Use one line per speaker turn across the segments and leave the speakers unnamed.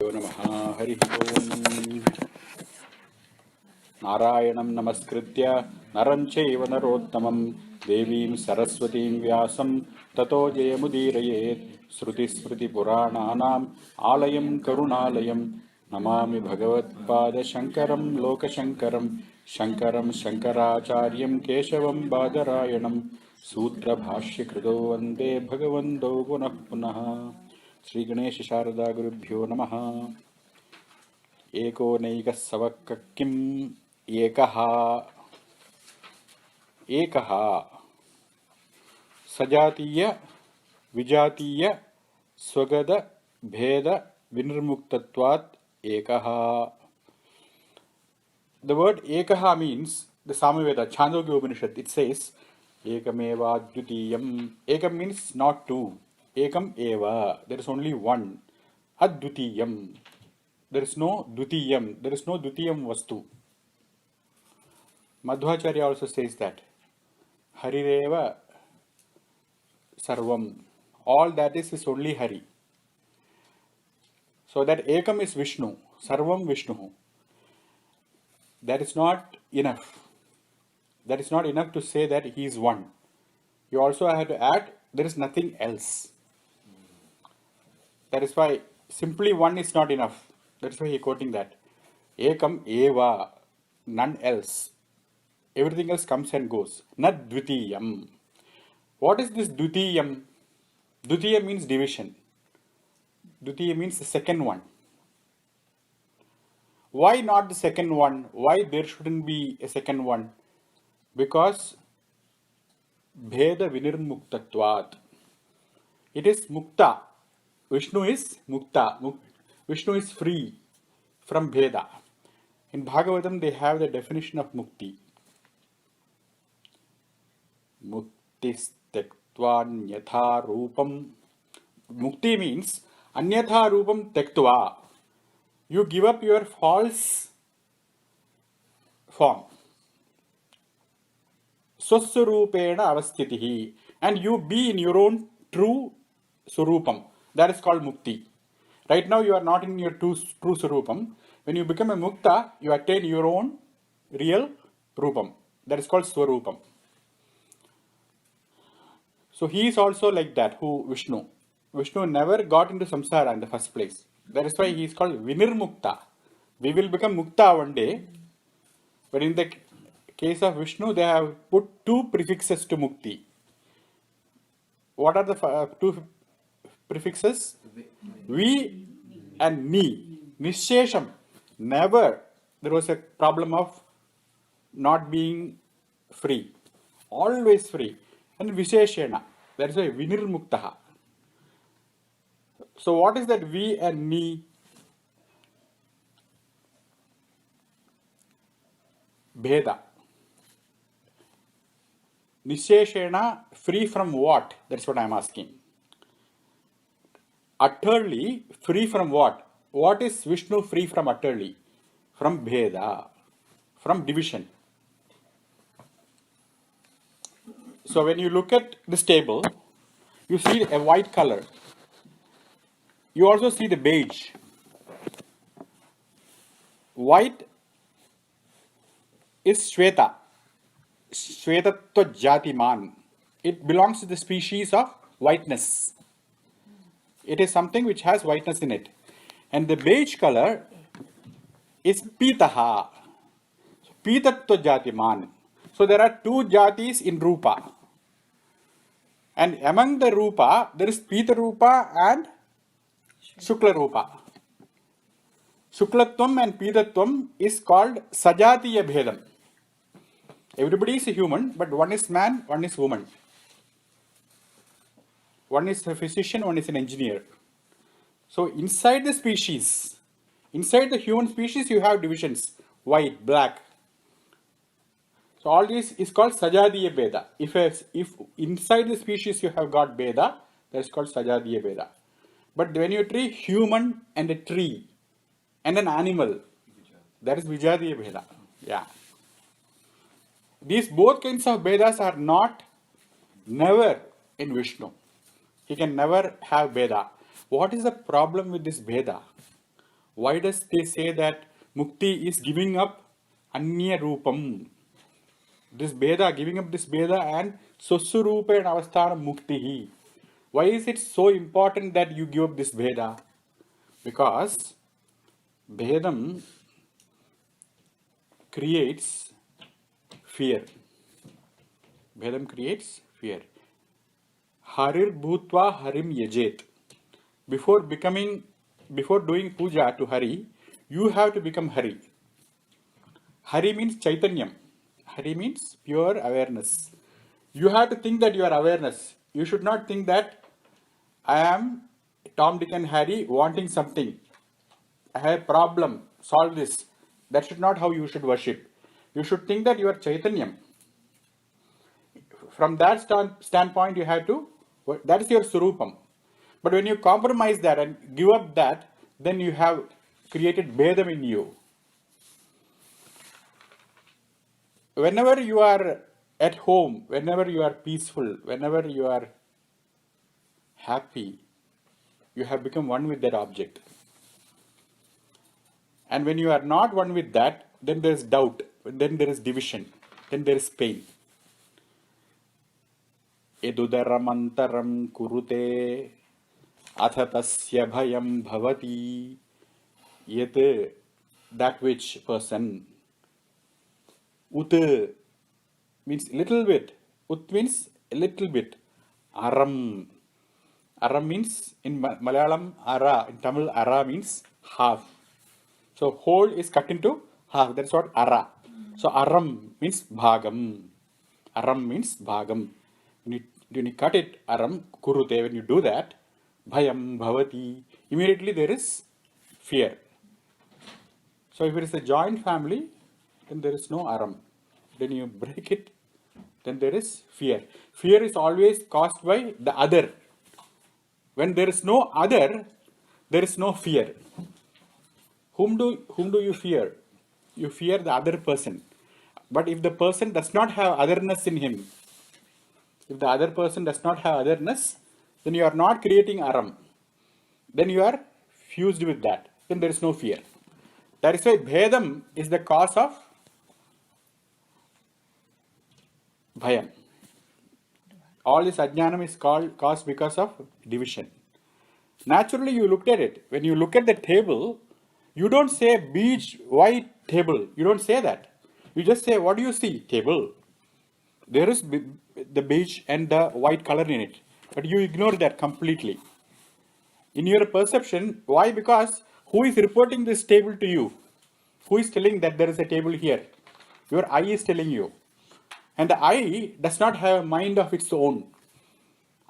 नमः हरि ओम् नारायणं नमस्कृत्य नरं चैव नरोत्तमं देवीं सरस्वतीं व्यासं ततो जयमुदीरयेत् श्रुतिस्मृतिपुराणानाम् आलयं करुणालयं नमामि भगवत्पादशङ्करं लोकशङ्करं शङ्करं शङ्कराचार्यं केशवं बादरायणं सूत्रभाष्यकृतो वन्दे भगवन्तौ पुनः पुनः श्रीगणेश शारदा गुरुभ्यो नमः। एको नैकः सवक् किम् एकः एकः सजातीय विजातीय स्वगत भेद विनिर्मुक्तत्वात् एकः. The word ekaha means the Samaveda Chandogya Upanishad. It says ekameva advitiyam. Ekam means not two. Ekam eva. There is only one. Advitiyam. There is no dutiyam. There is no dutiyam vastu. Madhvacharya also says that Harireva Sarvam. All that is only Hari. So that Ekam is Vishnu. Sarvam Vishnu. That is not enough. That is not enough to say that he is one. You also have to add there is nothing else. That is why simply one is not enough. That's why he is quoting that. Ekam eva. None else. Everything else comes and goes. Nad dvitiyam. What is this dvitiyam? Dvitiya means division. Dvitiya means the second one. Why not the second one? Why there shouldn't be a second one? Because Bheda Vinirmuktatvat. It is Mukta. Vishnu is Mukta. Vishnu is free from Bheda. In Bhagavatam they have the definition of Mukti. Muktistektva anyatha rupam. Mukti means anyatha rupam tektva. You give up your false form. Swaswarupena avasthitihi. And you be in your own true surupam. That is called mukti. Right now you are not in your true surupam. When you become a mukta, you attain your own real rupam. That is called swarupam. So he is also like that, who Vishnu. Vishnu never got into samsara in the first place. That is why he is called Vinirmukta. We will become mukta one day. But in the case of Vishnu, they have put two prefixes to mukti. What are the two prefixes? Vi and ni. Nishesham. Never there was a problem of not being free. Always free. And Visheshena. That is why Vinirmuktaha. So what is that vi and ni? Bheda. Nisheshena, free from what? That's what I am asking. Utterly free from what? What is Vishnu free from utterly? From Bheda. From division. So when you look at this table, you see a white color. You also see the beige. White is Shweta. Shwetatva Jatiman. It belongs to the species of whiteness. It is something which has whiteness in it. And the beige color is Pitaha. Pitatva Jatiman. So there are two jatis in Rupa. And among the Rupa, there is Pita Rupa and Shukla Rupa. Shuklatvam and Pitatvam is called Sajatiya Bhedam. Everybody is a human, but one is man, one is woman. One is a physician, one is an engineer. So inside the species, inside the human species, you have divisions, white, black. So all this is called Sajatiya Bheda. If inside the species you have got Bheda, that is called Sajatiya Bheda. But when you treat human and a tree and an animal, that is Vijatiya Bheda. Yeah. These both kinds of Vedas are never in Vishnu. He can never have Veda. What is the problem with this Veda? Why does they say that mukti is giving up anya rupam? This Beda, giving up this Beda and Sosurupa and Avasthana Muktihi. Why is it so important that you give up this Beda? Because Bhedam creates fear. Bhedam creates fear. Harir Bhutva Harim Yajet. Before doing puja to Hari, you have to become Hari. Hari means Chaitanyam. Hari means pure awareness. You have to think that you are awareness. You should not think that I am Tom, Dick and Harry wanting something. I have a problem. Solve this. That should not how you should worship. You should think that you are Chaitanyam. From that standpoint, you have to, that is your Surupam. But when you compromise that and give up that, then you have created Bedam in you. Whenever you are at home, whenever you are peaceful, whenever you are happy, you have become one with that object. And when you are not one with that, then there is doubt, then there is division, then there is pain. Edudaramantaram kurute athatasya bhayam bhavati. Yet that which person. Ut means little bit. Ut means a little bit. Aram. Aram means in Malayalam ara. In Tamil ara means half. So whole is cut into half. That's what ara. So aram means bhagam. Aram means bhagam. When you cut it, aram, kurute, when you do that, bhayam, bhavati, immediately there is fear. So if it is a joint family, then there is no aram. Then you break it, then there is fear. Fear is always caused by the other. When there is no other, there is no fear. Whom do you fear? You fear the other person. But if the person does not have otherness in him, if the other person does not have otherness, then you are not creating aram. Then you are fused with that. Then there is no fear. That is why Bhedam is the cause of Bhayam. All this ajnanam is caused because of division. Naturally, you looked at it. When you look at the table, you don't say beach, white table. You don't say that. You just say, what do you see? Table. There is the beige and the white color in it. But you ignore that completely. In your perception, why? Because who is reporting this table to you? Who is telling that there is a table here? Your eye is telling you. And the eye does not have a mind of its own.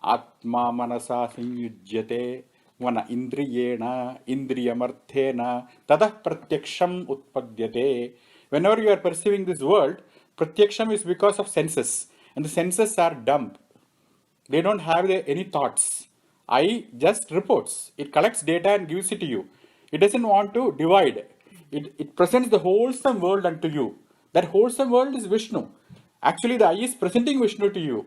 Atma manasa samyujyate vana indriyena indriyamarthena tadah pratyaksham utpadyate. Whenever you are perceiving this world, pratyaksham is because of senses. And the senses are dumb. They don't have any thoughts. Eye just reports. It collects data and gives it to you. It doesn't want to divide. It presents the wholesome world unto you. That wholesome world is Vishnu. Actually, the eye is presenting Vishnu to you.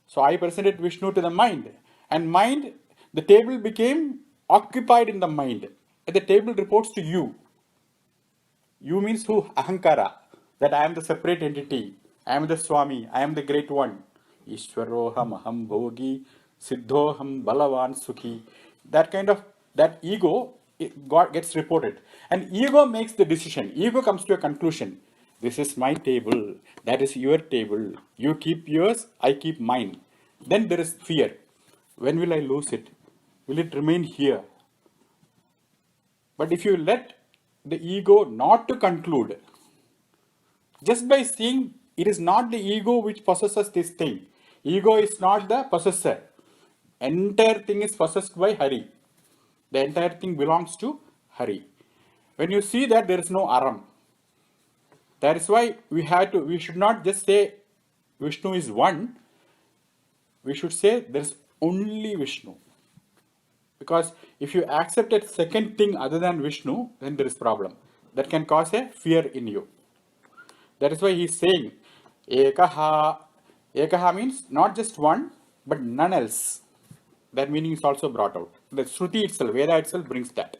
So I presented Vishnu to the mind. And mind, the table became occupied in the mind. And the table reports to you. You means who? Ahankara. That I am the separate entity. I am the Swami. I am the great one. Ishwaroham aham bhogi siddhoham balavan sukhi. That ego God gets reported. And ego makes the decision. Ego comes to a conclusion. This is my table. That is your table. You keep yours, I keep mine. Then there is fear. When will I lose it? Will it remain here? But if you let the ego not to conclude, just by seeing it is not the ego which possesses this thing. Ego is not the possessor. Entire thing is possessed by Hari. The entire thing belongs to Hari. When you see that, there is no aram. That is why we should not just say Vishnu is one. We should say there is only Vishnu. Because if you accept a second thing other than Vishnu, then there is problem. That can cause a fear in you. That is why he is saying, Ekaha. Ekaha means not just one, but none else. That meaning is also brought out. The Shruti itself, Veda itself brings that.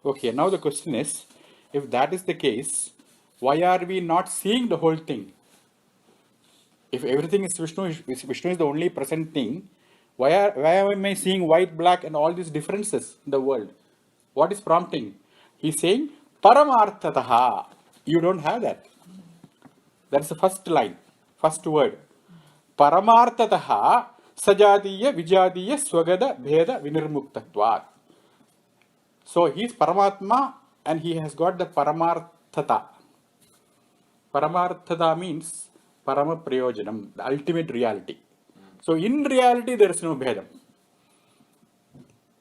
Okay, now the question is, if that is the case, why are we not seeing the whole thing? If everything is Vishnu, Vishnu is the only present thing, why am I seeing white, black, and all these differences in the world? What is prompting? He's saying, Paramarthataha. You don't have that. That's the first line, first word. Paramarthataha sajadiya vijadiya swagada bheda vinirmuktatvat. So he is Paramatma and he has got the Paramarthata. Paramarthata means Parama Prayojanam, the ultimate reality. So in reality there is no Bhedam.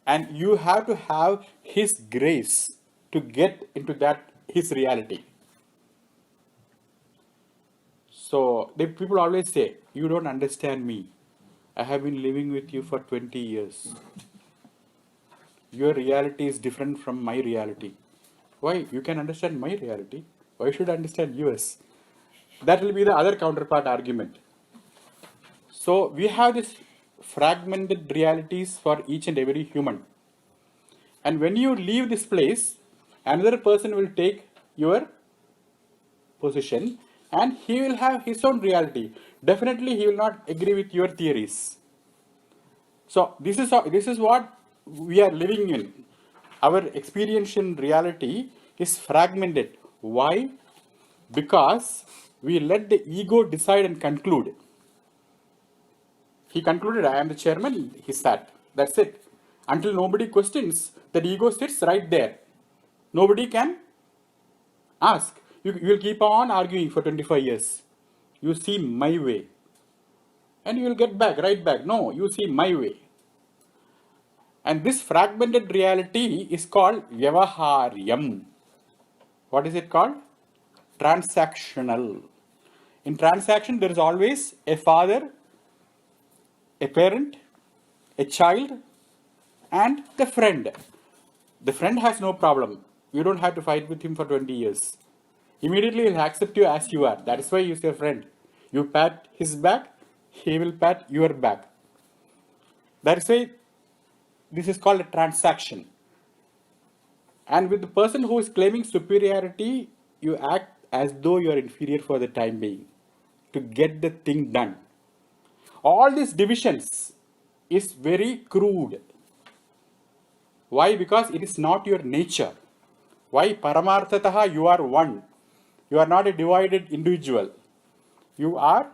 And you have to have his grace to get into that his reality. So the people always say, you don't understand me. I have been living with you for 20 years. Your reality is different from my reality. Why? You can understand my reality. Why should I understand yours? That will be the other counterpart argument. So we have this fragmented realities for each and every human. And when you leave this place, another person will take your position and he will have his own reality. Definitely he will not agree with your theories. So this is what we are living in. Our experiential reality is fragmented. Why? Because we let the ego decide and conclude. He concluded, I am the chairman, he sat. That's it. Until nobody questions, the ego sits right there. Nobody can ask. You will keep on arguing for 25 years. You see my way. And you will get back, right back. No, you see my way. And this fragmented reality is called Vyavaharyam. What is it called? Transactional. In transaction, there is always a father, a parent, a child, and the friend. The friend has no problem. You don't have to fight with him for 20 years. Immediately he'll accept you as you are. That is why he's your friend. You pat his back, he will pat your back. That is why this is called a transaction. And with the person who is claiming superiority, you act as though you are inferior for the time being to get the thing done. All these divisions is very crude. Why? Because it is not your nature. Why? Paramarthataha, you are one. You are not a divided individual. You are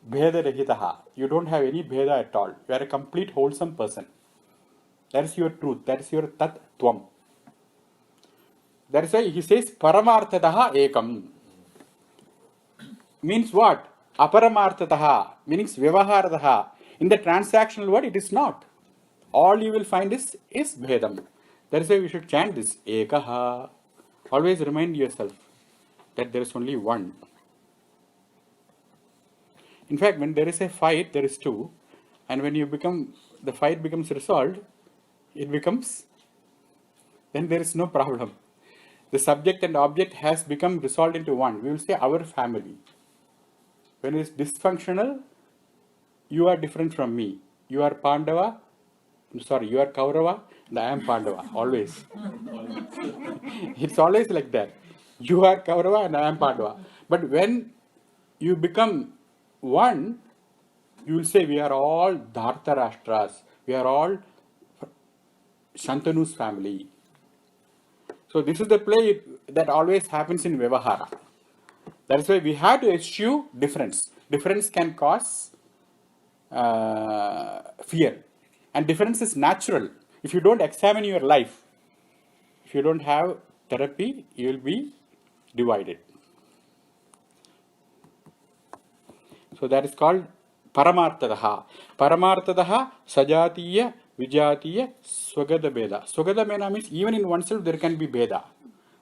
Bheda Rahitaha. You don't have any Bheda at all. You are a complete wholesome person. That is your truth. That is your Tat Tvam. That is why he says Paramarthataha Ekam. Means what? Aparamarthataha. Means Vyavaharataha. In the transactional word, it is not. All you will find is Bhedam. That is why we should chant this. Ekaha. Always remind yourself that there is only one. In fact, when there is a fight, there is two. And when the fight becomes resolved, then there is no problem. The subject and object has become resolved into one. We will say our family. When it is dysfunctional, you are different from me. You are Pandava, you are Kaurava, and I am Pandava, always. It's always like that. You are Kaurava and I am Pandava. But when you become one, you will say we are all Dhartarashtras. We are all Shantanu's family. So this is the play that always happens in Vyavahara. That is why we have to eschew difference. Difference can cause fear. And difference is natural. If you don't examine your life, if you don't have therapy, you will be divided. So that is called Paramarthadaha. Paramarthadaha Sajatiya Vijatiya Swagada Beda. Swagada Beda means even in oneself there can be Beda.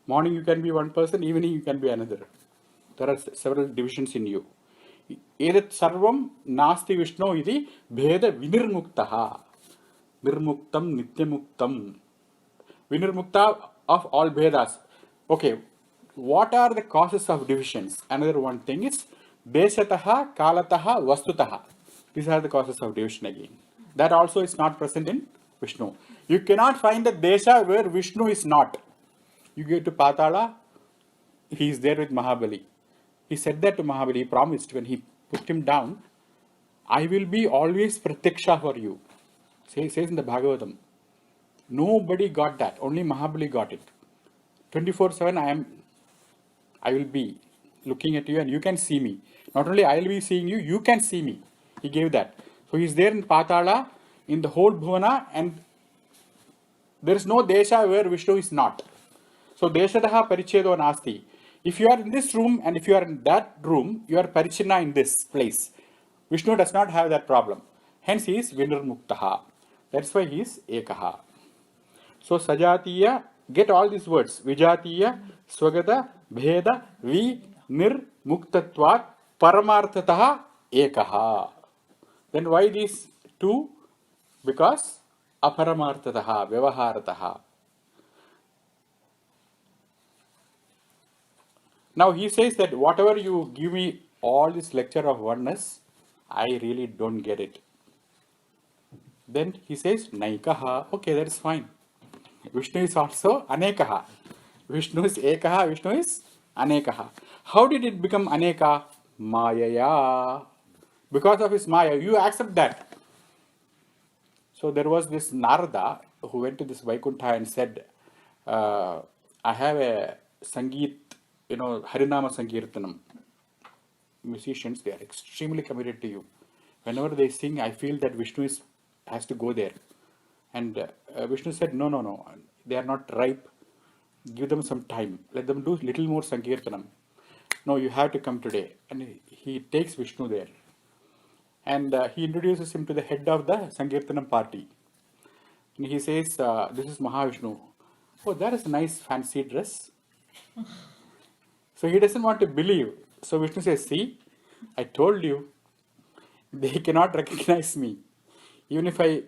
Morning you can be one person, evening you can be another. There are several divisions in you. Edat sarvam nasti Vishnu iti bheda vinirmuktaha. Nirmuktam nityamuktam. Vinirmukta of all bhedas. Okay, what are the causes of divisions? Another one thing is Desataha, Kalataha, Vastutaha. These are the causes of division again. That also is not present in Vishnu. You cannot find a desha where Vishnu is not. You go to Patala, he is there with Mahabali. He said that to Mahabali, he promised when he put him down, I will be always Pratyaksha for you. Says in the Bhagavatam. Nobody got that, only Mahabali got it. 24/7 I will be looking at you and you can see me. Not only I will be seeing you, you can see me. He gave that. So he is there in Patala, in the whole Bhuvana, and there is no desha where Vishnu is not. So deshataha parichedo nasti. If you are in this room and if you are in that room, you are parichina in this place. Vishnu does not have that problem. Hence he is vinirmuktaha. That's why he is ekaha. So sajatiya, get all these words. Vijatiya, swagata, bheda, vi, nir, muktatvat, paramarthataha, ekaha. Then why these two? Because aparamarthataha, vyavaharataha. Now he says that whatever you give me all this lecture of oneness, I really don't get it. Then he says Naikaha. Okay, that is fine. Vishnu is also Anekaha. Vishnu is Ekaha, Vishnu is Anekaha. How did it become Aneka? Mayaya. Because of his Maya, you accept that. So there was this Narada who went to this Vaikuntha and said, I have a Sangeet, Harinama Sankirtanam. Musicians, they are extremely committed to you. Whenever they sing, I feel that Vishnu has to go there. And Vishnu said, no, they are not ripe. Give them some time. Let them do little more Sankirtanam. No, you have to come today. And he takes Vishnu there. And he introduces him to the head of the Sankirtanam party. And he says, this is Mahavishnu. Oh, that is a nice fancy dress. So he doesn't want to believe. So Vishnu says, see, I told you, they cannot recognize me. Even if I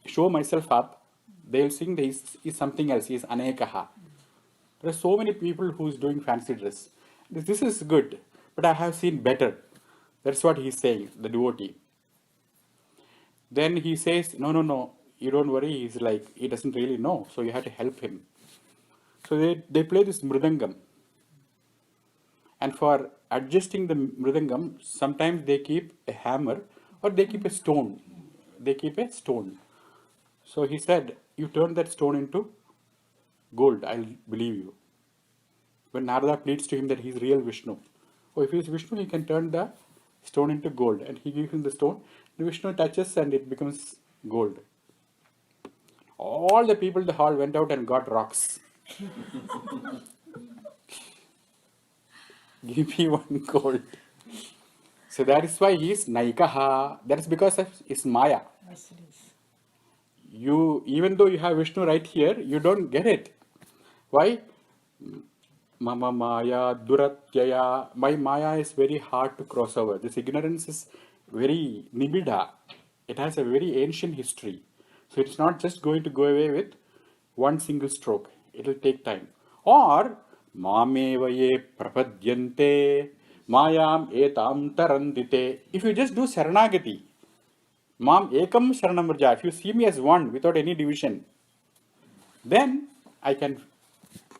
show myself up, they will think he is something else. He is Anekaha. There are so many people who is doing fancy dress. This is good, but I have seen better. That's what he is saying, the devotee. Then he says, no, you don't worry. He's like, he doesn't really know, so you have to help him. So they play this mridangam. And for adjusting the mridangam, sometimes they keep a hammer or they keep a stone. So he said, you turn that stone into gold, I'll believe you. When Narada pleads to him that he's real Vishnu. Oh, if he's Vishnu, he can turn the stone into gold. And he gives him the stone. The Vishnu touches and it becomes gold. All the people in the hall went out and got rocks. Give me one gold. So that is why he is Naikaha. That is because of his Maya. Even though you have Vishnu right here, you don't get it. Why? Mama Maya Duratyaya. My Maya is very hard to cross over. This ignorance is very nibida. It has a very ancient history. So it's not just going to go away with one single stroke. It will take time. Or Mamevaye prapadyante mayam etam tarandite. If you just do Saranagati, Mam ekam Sharanam Vraja, if you see me as one without any division, then I can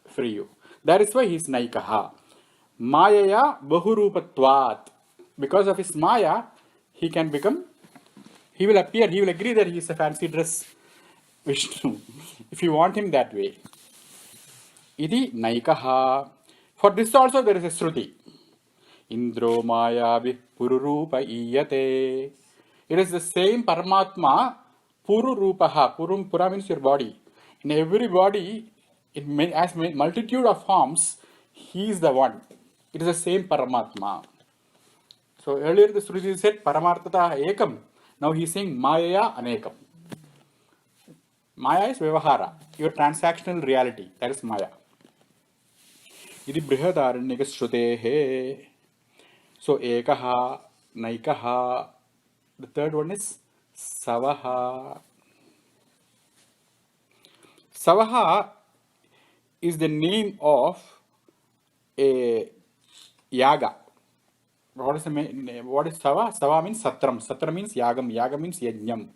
free you. That is why he is Naikaha. Mayaya Bahurupatvat. Because of his Maya, he will appear, he will agree that he is a fancy dress Vishnu. If you want him that way. Idi Naikaha. For this also there is a Shruti. Indro Maya Pururupa Iyate. It is the same Paramatma, Pururupaha. Pura means your body. In every body, as multitude of forms, he is the one. It is the same Paramatma. So earlier the Shruti said Paramarthata Ekam. Now he is saying Maya Anekam. Maya is Vyavahara, your transactional reality. That is Maya. Idi Brihadaranyaka Shrutehe. So Ekaha, Naikaha. The third one is Savaha. Savaha is the name of a yaga. What is Sava? Sava means Satram. Satra means Yagam. Yagam means Yajnam.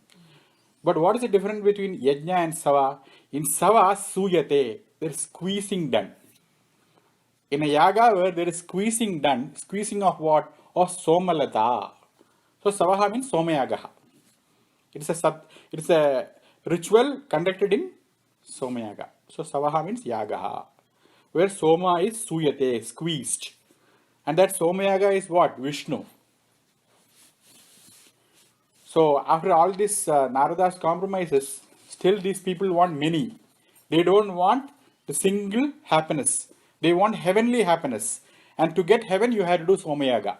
But what is the difference between yajna and sava? In sava, suyate, there is squeezing done. In a yaga where there is squeezing done, squeezing of what? Of somalata. So savaha means somayagaha. It is a ritual conducted in somayaga. So savaha means yagaha. Where soma is suyate, squeezed. And that somayaga is what? Vishnu. So after all this Narada's compromises, still these people want many. They don't want the single happiness. They want heavenly happiness. And to get heaven, you have to do Somayaga.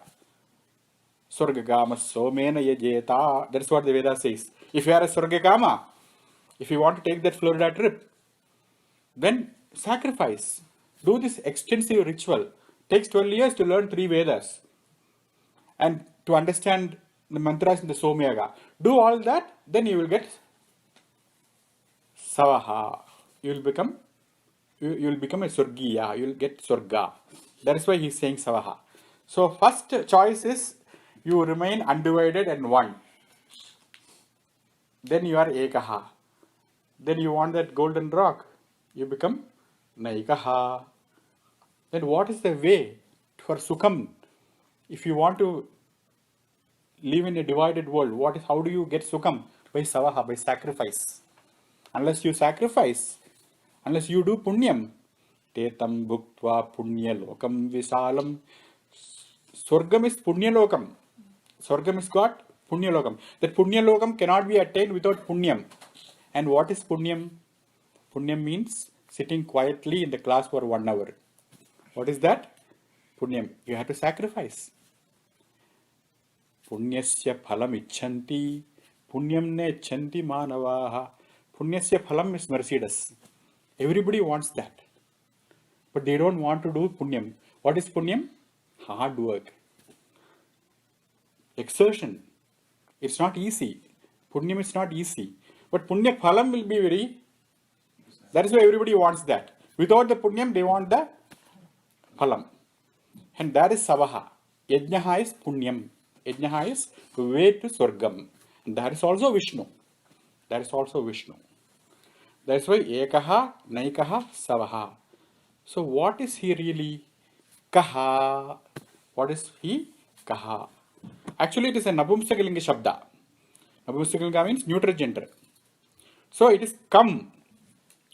Swargakama Somena Yajeta. That's what the Veda says. If you are a Swargakama, if you want to take that Florida trip, then sacrifice. Do this extensive ritual. Takes 12 years to learn 3 Vedas. And to understand the mantras in the Somayaga. Do all that, then you will get Savaha. You will become a Surgiya. You will get Surga. That is why he is saying Savaha. So first choice is you remain undivided and one. Then you are Ekaha. Then you want that golden rock. You become Naikaha. Then what is the way for Sukham? If you want to live in a divided world, how do you get Sukham? By Savaha, by sacrifice. Unless you sacrifice, unless you do Punyam, Tetam Bhuktva Punya Lokam Visalam. Swargam is Punya Lokam. Swargam is what? Punya Lokam. That Punya Lokam cannot be attained without Punyam. And what is Punyam? Punyam means sitting quietly in the class for 1 hour. What is that? Punyam. You have to sacrifice. Punyasya phalam icchanti, punyam ne icchanti manavaha. Punyasya phalam is Mercedes. Everybody wants that. But they don't want to do punyam. What is punyam? Hard work. Exertion. It's not easy. Punyam is not easy. But punya phalam will be very... That is why everybody wants that. Without the punyam, they want the phalam. And that is savaha. Yajnaha is punyam. Yajnaha is way to Swargam. And that is also Vishnu. That is also Vishnu. That's why Ekaha, Naikaha, Savaha. So what is he really? Kaha. What is he? Kaha. Actually, it is a Napumsakalinga Shabda. Napumsakalinga means neutral gender. So it is Kam.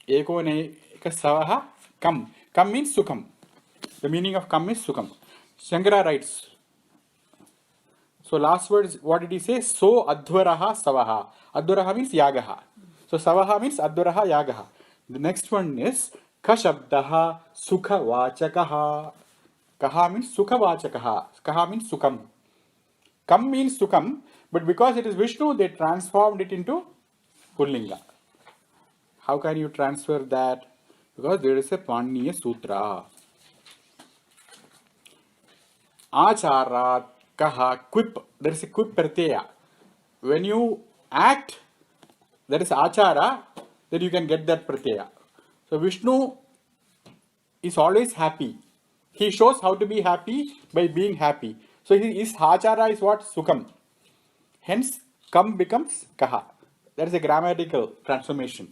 Eko Naika Savaha, Kam. Kam means Sukham. The meaning of Kam is Sukham. Shankara writes. So last words, what did he say? So Advaraha Savaha. Advaraha means Yagaha. So Savaha means Advaraha Yagaha. The next one is Kashabdaha Sukha Vachakaha. Kaha means Sukha Vachakaha. Kaha means Sukham. Kam means Sukham, but because it is Vishnu, they transformed it into Pullinga. How can you transfer that? Because there is a Paniniya Sutra. Acharat Kaha, quip, there is a quip pratyaya. When you act, there is achara, then you can get that pratyaya. So Vishnu is always happy. He shows how to be happy by being happy. So his achara is what? Sukham. Hence, kam becomes kaha. That is a grammatical transformation.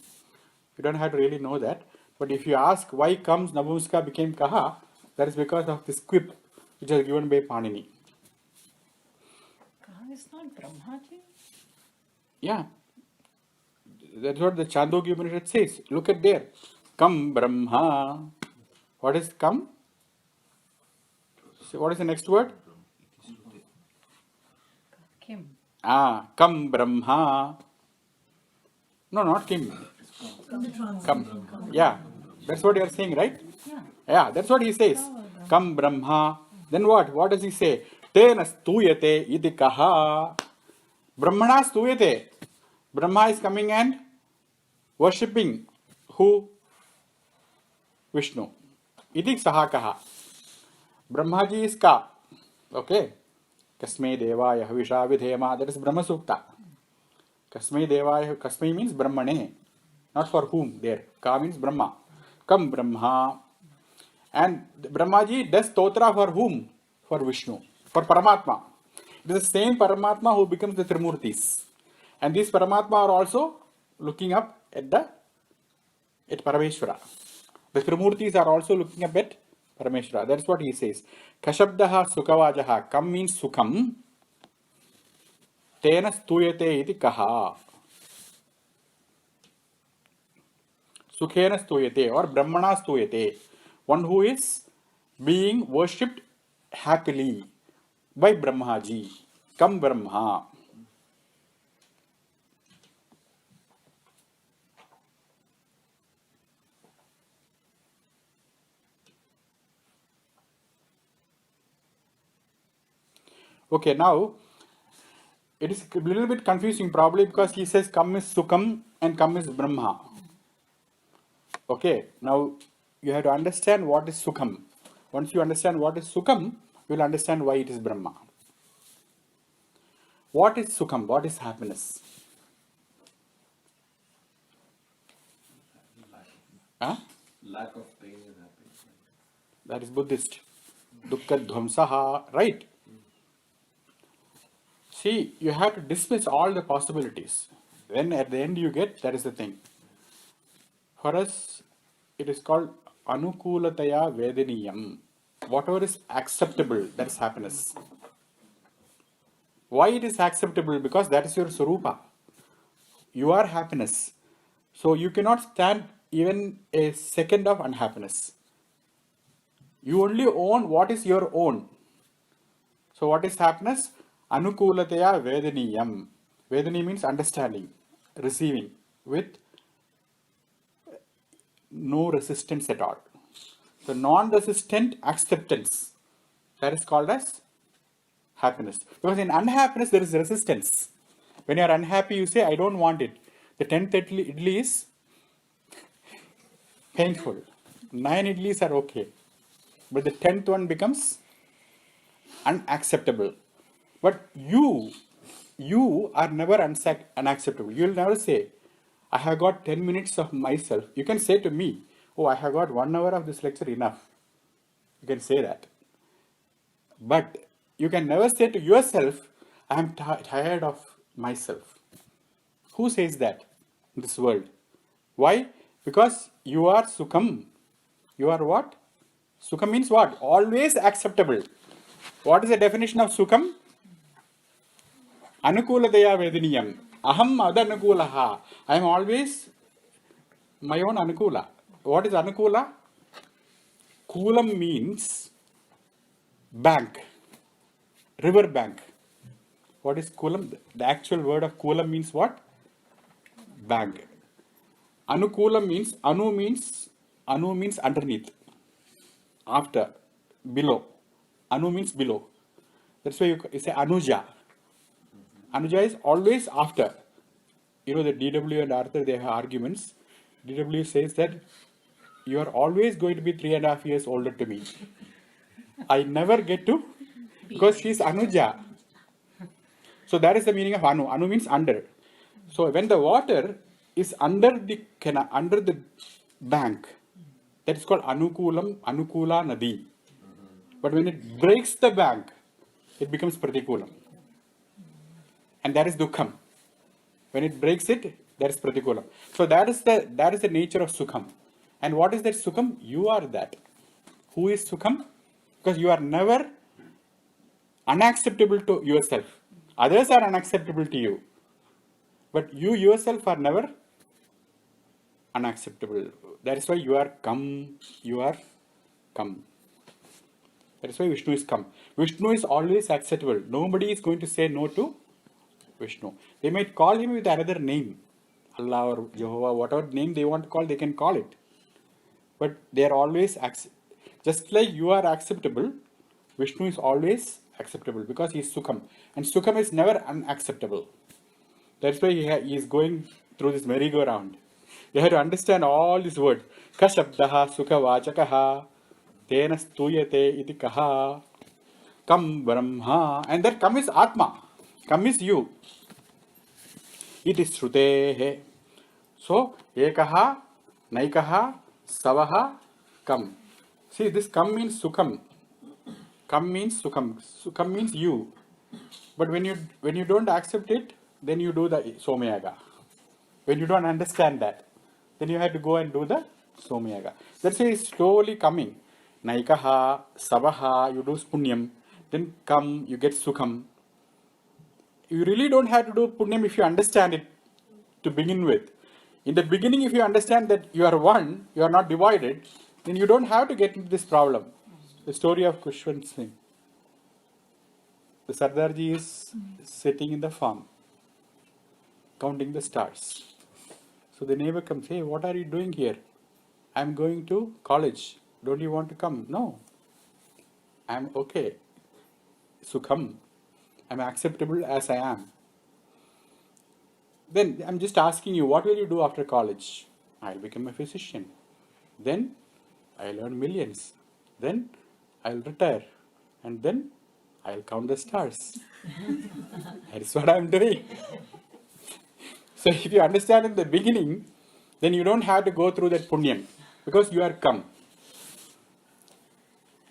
You don't have to really know that. But if you ask why comes Napumsaka became kaha, that is because of this quip which was given by Panini.
It's not Brahmaji?
Yeah. That's what the Chandogya Upanishad says. Look at there. Kam Brahma. What is kam? So what is the next word?
Kim.
Kam Brahma. No, not Kim. Kam. Yeah. That's what you are saying, right?
Yeah.
Yeah, that's what he says. Kam Brahma. Then what? What does he say? Tena stuyate iti kaha. Brahmana stuyate. Brahma is coming and worshipping who? Vishnu. Iti saha kaha. Brahmaji is ka. Okay. Kasmai devaya havisha vidhema. That is Brahma Sukta. Kasmai devaya. Kasmai means Brahmane. Not for whom there. Ka means Brahma. Kam Brahma. And Brahmaji does stotra for whom? For Vishnu. For Paramatma. It is the same Paramatma who becomes the Trimurtis. And these Paramatma are also looking up at Parameshwara. The Trimurtis are also looking up at Parameshwara. That's what he says. Kashabdaha Sukavajaha. Kam means Sukham. Tena stuyate iti kaha. Sukhena stuyate or Brahmana stuyate. One who is being worshipped happily by Brahmaji. Kam Brahma. Okay, now it is a little bit confusing probably because he says Kam is Sukham and Kam is Brahma. Okay, now you have to understand what is Sukham. Once you understand what is Sukham, you will understand why it is Brahma. What is Sukham? What is happiness? Huh?
Lack of pain and happiness.
That is Buddhist. Dukkha dhvamsaha, right? See, you have to dismiss all the possibilities. Then at the end you get, that is the thing. For us, it is called anukulataya vedaniyam. Whatever is acceptable, that is happiness. Why it is acceptable? Because that is your Sarupa. You are happiness. So you cannot stand even a second of unhappiness. You only own what is your own. So what is happiness? Anukulataya vedaniyam. Vedani means understanding, receiving with no resistance at all. So non-resistant acceptance, that is called as happiness. Because in unhappiness there is resistance. When you are unhappy, you say, I don't want it. The 10th idli is painful. 9 idlis are okay. But the 10th one becomes unacceptable. But you are never unacceptable. You will never say, I have got 10 minutes of myself. You can say to me, oh, I have got 1 hour of this lecture enough. You can say that. But you can never say to yourself, I am tired of myself. Who says that in this world? Why? Because you are Sukham. You are what? Sukham means what? Always acceptable. What is the definition of Sukham? Anukulataya vedaniyam. Aham adanukulaha. I am always my own anukula. What is anukula? Kulam means bank, river bank. What is kulam? The actual word of kulam means what? Bank. Anukulam means anu means underneath, after, below. Anu means below. That's why you say anuja. Anuja is always after. You know that DW and Arthur, they have arguments. DW says that you are always going to be 3.5 years older to me. I never get to, because she is Anuja. So that is the meaning of Anu. Anu means under. So when the water is under the bank, that is called Anukula Nadi. But when it breaks the bank, it becomes Pratikulam. And that is Dukkham. When it breaks it, that is Pratikulam. So that is the nature of Sukham. And what is that Sukham? You are that. Who is Sukham? Because you are never unacceptable to yourself. Others are unacceptable to you. But you yourself are never unacceptable. That is why you are Kam. You are Kam. That is why Vishnu is Kam. Vishnu is always acceptable. Nobody is going to say no to Vishnu. They might call him with another name. Allah or Jehovah, whatever name they want to call, they can call it. But they are always just like you are acceptable, Vishnu is always acceptable because he is Sukham. And Sukham is never unacceptable. That's why he is going through this merry-go-round. You have to understand all these words. Kashabdaha sukhavachakaha tena stuyate iti kaha kam brahma. And that kam is Atma. Kam is you. It is Shrutehe. So, ekaha, naikaha, savaha, kam. See, this kam means Sukham. Kam means Sukham. Sukham means you. But when you don't accept it, then you do the Somayaga. When you don't understand that, then you have to go and do the Somayaga. That's why it's slowly coming. Naikaha, Savaha, you do Punyam, then come, you get Sukham. You really don't have to do Punyam if you understand it to begin with. In the beginning, if you understand that you are one, you are not divided, then you don't have to get into this problem. The story of Kushwant Singh. The Sardarji is sitting in the farm, counting the stars. So the neighbor comes, hey, what are you doing here? I'm going to college. Don't you want to come? No. I'm okay. Sukham. I'm acceptable as I am. Then I'm just asking you, what will you do after college? I'll become a physician. Then I'll earn millions. Then I'll retire. And then I'll count the stars. That's what I'm doing. So if you understand in the beginning, then you don't have to go through that punyam because you are come.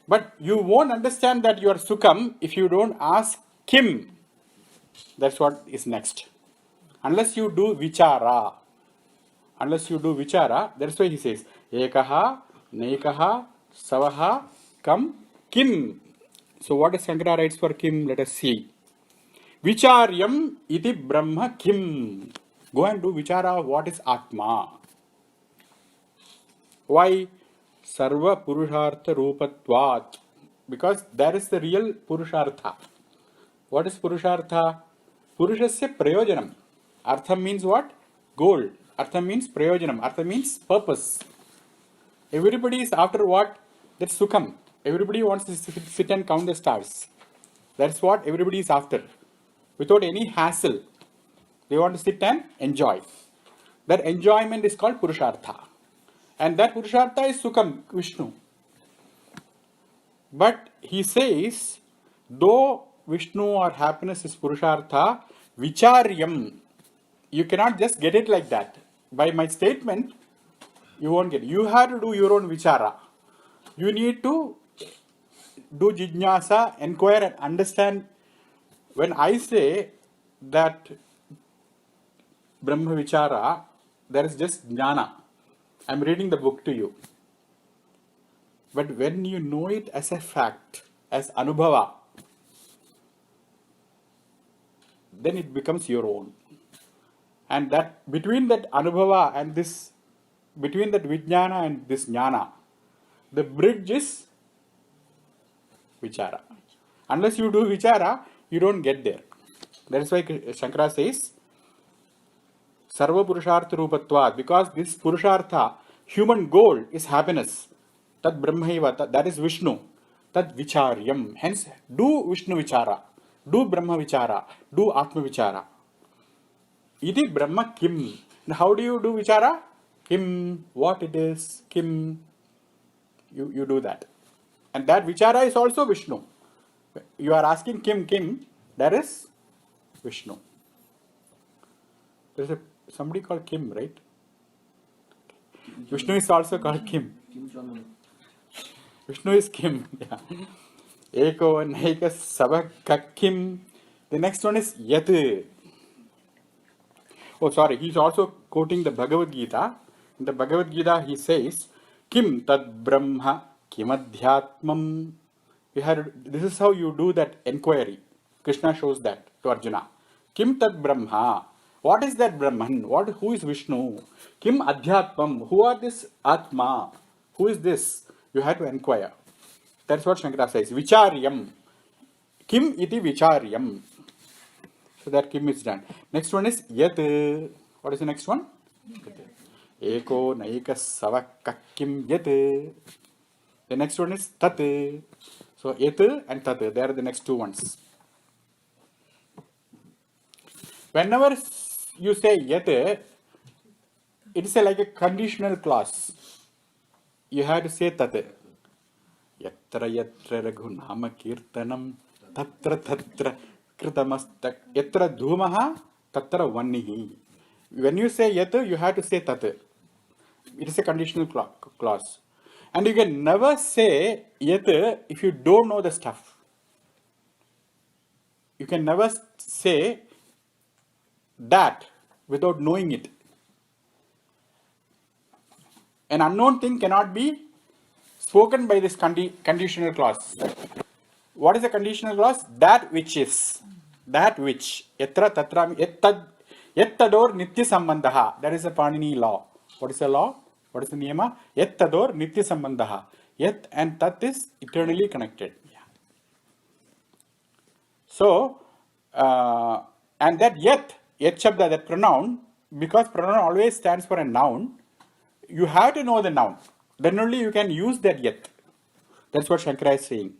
But you won't understand that you are sukham if you don't ask kim. That's what is next. Unless you do vichara. Unless you do vichara, that's why he says, ekaha, nekaha, savaha, kam, kim. So what does Shankara writes for kim? Let us see. Vicharyam iti brahma kim. Go and do vichara of what is Atma. Why? Sarva Purushartha Rupatvat. Because that is the real Purushartha. What is Purushartha? Purushasya Prayojanam. Artham means what? Goal. Artham means Prayojanam. Artham means purpose. Everybody is after what? That's Sukham. Everybody wants to sit and count the stars. That's what everybody is after. Without any hassle. They want to sit and enjoy. That enjoyment is called Purushartha. And that Purushartha is Sukham, Vishnu. But he says, though Vishnu or happiness is Purushartha, Vicharyam. You cannot just get it like that. By my statement, you won't get it. You have to do your own Vichara. You need to do Jijnasa, inquire and understand. When I say that Brahma Vichara, there is just Jnana. I am reading the book to you. But when you know it as a fact, as Anubhava, then it becomes your own. And that between that Anubhava and this, between that Vijnana and this Jnana, the bridge is Vichara. Unless you do Vichara, you don't get there. That is why Shankara says, Sarva Purushartha Rupatvat, because this Purushartha, human goal is happiness. Tad Brahmaiva, that is Vishnu. Tad Vicharyam. Hence, do Vishnu Vichara, do Brahma Vichara, do Atma Vichara. Iti Brahma Kim. Now, how do you do Vichara? Kim, what it is, Kim. You do that. And that Vichara is also Vishnu. You are asking Kim, that is Vishnu. There is somebody called Kim, right? Vishnu is also called Kim. Vishnu is Kim. Yeah. Eko Naika Savaka Kim. The next one is Yat. Oh, sorry. He's also quoting the Bhagavad Gita. In the Bhagavad Gita, he says, Kim Tad Brahma Kim Adhyatmam. This is how you do that inquiry. Krishna shows that to Arjuna. Kim Tad Brahma. What is that Brahman? Who is Vishnu? Kim Adhyatmam. Who are this Atma? Who is this? You have to inquire. That's what Shankara says. Vicharyam. Kim iti Vicharyam. So that Kim is done. Next one is Yat. What is the next one? Eko Naika Savaka Kim Yat. The next one is Tat. So Yat and Tat. They are the next two ones. Whenever you say Yat, it is like a conditional clause. You have to say Tat. Yatra yatra raghunama kirtanam tatra tatra kritamastak yatra dhumaha tatra vannihi. When you say Yat, you have to say Tat. It is a conditional clause. And you can never say Yat if you don't know the stuff. You can never say that without knowing it. An unknown thing cannot be spoken by this conditional clause. What is the conditional clause? That which is. That which. Yatra tatra yettador nitya sambandha. That is a Panini law. What is the law? What is the niyama? Yettador nitya sambandha. Yet and tat is eternally connected. Yeah. So, and that yet shabda, that pronoun, because pronoun always stands for a noun, you have to know the noun. Then only you can use that yet. That's what Shankara is saying.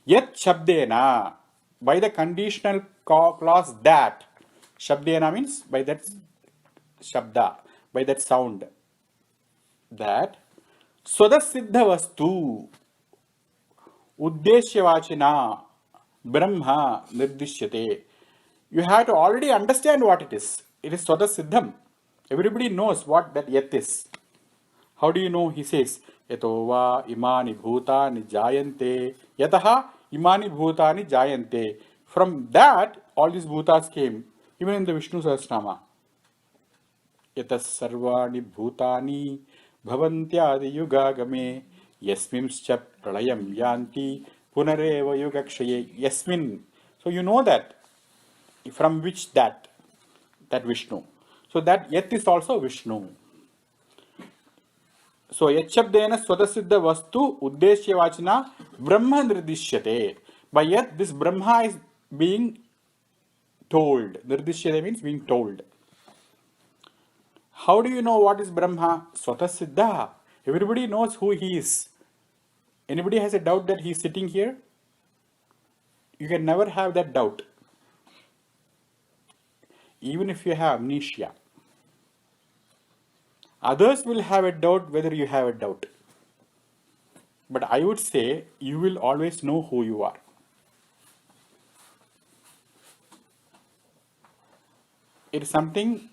Yet shabdena, by the conditional clause that. Shabdena means by that shabda, by that sound. That swadassiddha vastu uddeshyavachina brahma nirdishyate. You have to already understand what it is. It is swadassiddham. Everybody knows what that yet is. How do you know? He says, Yato va imani bhutani jayante. Yataha imani bhutani jayante. From that, all these bhutas came, even in the Vishnu Sahasranama. Yatas sarvani bhutani bhavantyadi yugagame yasmimscha pralayam yanti punareva yugakshaye. Yasmin. So you know that. From which that Vishnu. So that yet is also Vishnu. So yachabdena swadasiddha vastu uddeshyavachina brahma nirdishyate. By yet this Brahma is being told. Nirdishyate means being told. How do you know what is Brahma? Swatasiddha. Everybody knows who he is. Anybody has a doubt that he is sitting here? You can never have that doubt. Even if you have amnesia. Others will have a doubt whether you have a doubt. But I would say you will always know who you are. It is something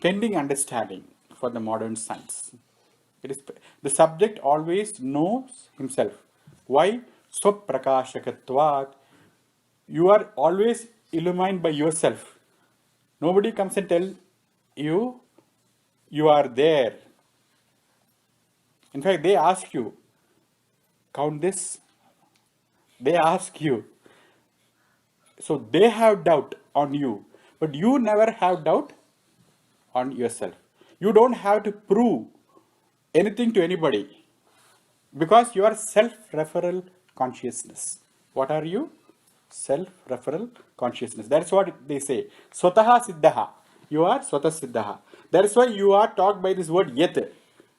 pending understanding for the modern science. It is the subject always knows himself. Why? Swaprakashakatvat. You are always illumined by yourself. Nobody comes and tell you you are there. In fact, they ask you, count this. They ask you. So they have doubt on you, but you never have doubt on yourself. You don't have to prove anything to anybody because you are self-referral consciousness. What are you? Self-referral consciousness. That's what they say. Swataha siddhaha. You are swatah siddhaha. That's why you are taught by this word yet.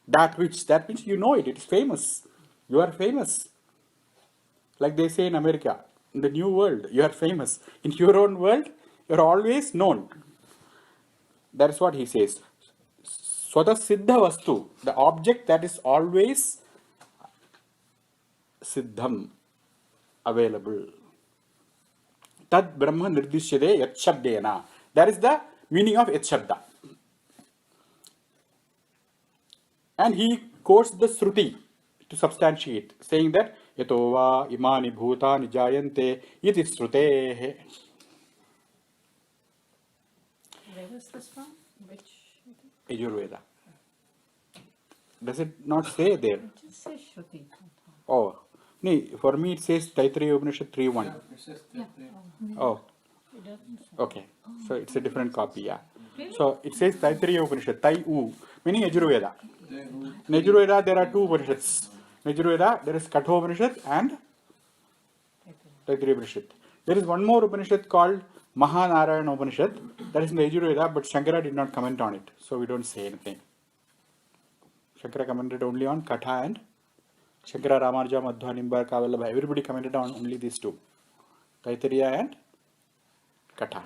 That which. That means you know it. It is famous. You are famous. Like they say in America, in the new world, you are famous. In your own world, you are always known. That is what he says. Swatah siddha vastu. The object that is always siddham, available. Tad brahma nirdishyade yat shabdena. That is the meaning of yat shabda. And he quotes the Shruti to substantiate, saying that yato va imani bhutani jayante iti Shrutehe.
Where is this from? Which?
Yajurveda. Does it not say there?
It just says Shruti.
Oh, no, for me it says Taittiriya Upanishad 3.1.
Yeah, it says
Yeah.
that.
Oh,
It doesn't say.
okay. So it's a different copy, yeah. So it says Taittiriya Upanishad, Tai-U, meaning Yajurveda. In Yajurveda there are two Upanishads. In Yajurveda there is Katha Upanishad and Taittiriya Upanishad. There is one more Upanishad called Mahanarayana Upanishad. That is in the Yajurveda, but Shankara did not comment on it. So we don't say anything. Shankara commented only on Katha and Shankara, Ramanuja, Madhva, Nimbar, Kavallabha. Everybody commented on only these two. Taittiriya and Katha.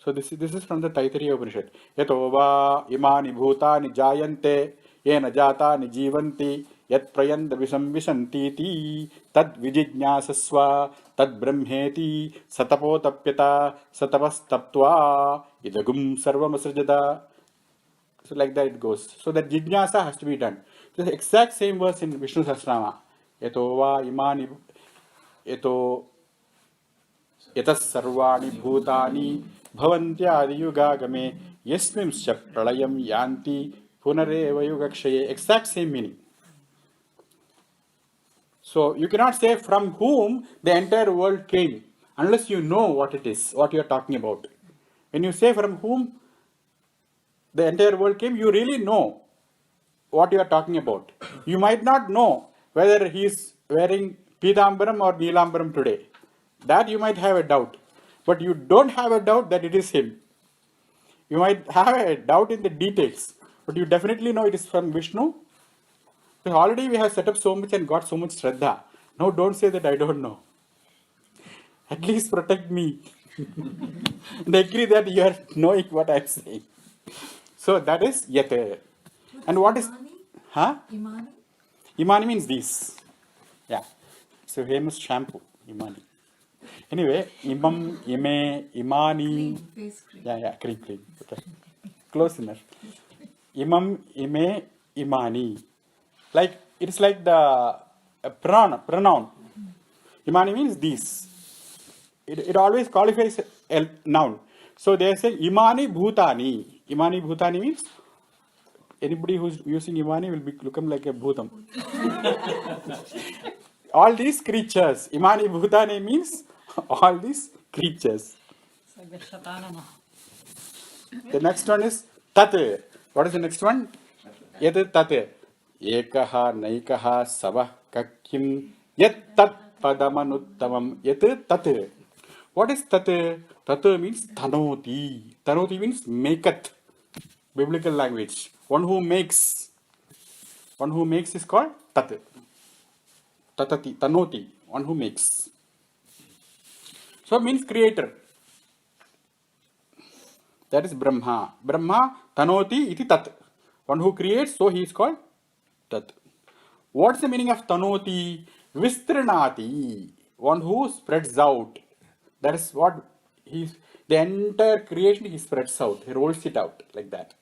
So this is from the Taittiriya Upanishad. Yato va imani bhutani jayante yena jatani jivanti yat prayanda visamvisanti ti tad vijijñāsasva tad brahmeti satapotapyata satavastaptva idagum sarvamasrajata. So like that it goes. So that jijñāsa has to be done. So the exact same verse in Vishnu Sahasranama. Yato va imani yato यतः सर्वाणि भूतानि भवन्त्यादियुगागमे यस्मिंश्च प्रलयं यान्ति पुनरेव युगक्षये. Exact same meaning. So you cannot say from whom the entire world came unless you know what it is, what you are talking about. When you say from whom the entire world came, you really know what you are talking about. You might not know whether he is wearing Pitambaram or Neelambaram today. That you might have a doubt. But you don't have a doubt that it is him. You might have a doubt in the details, but you definitely know it is from Vishnu. So already we have set up so much and got so much Shraddha. Now don't say that I don't know. At least protect me. And agree that you are knowing what I am saying. So that is Yate. And what is...
Imani?
Huh?
Imani?
Imani means these. Yeah. So famous shampoo, Imani. Anyway, Imam, Ime, Imani.
Cream, face cream.
Yeah, cream. Okay. Close enough. Imam, Ime, Imani. Like, it's like the pronoun. Imani means these. It always qualifies a noun. So they say Imani Bhutani. Imani Bhutani means anybody who's using Imani will become like a Bhutam. All these creatures. Imani Bhutani means all these creatures.
It's like the Shatanama.
The next one is Tat. What is the next one? Yat Tat. Ekaha Naikaha Savah Kakim Yat Tat Padamanuttamam Yat Tat. What is Tat? Tat means Tanoti. Tanoti means maketh. Biblical language. One who makes. One who makes is called Tat. Tatati. Tanoti. One who makes. So it means creator. That is Brahma. Brahma Tanoti iti Tat. One who creates, so he is called Tat. What's the meaning of Tanoti? Vistranati. One who spreads out. That is what he's... The entire creation he spreads out. He rolls it out like that.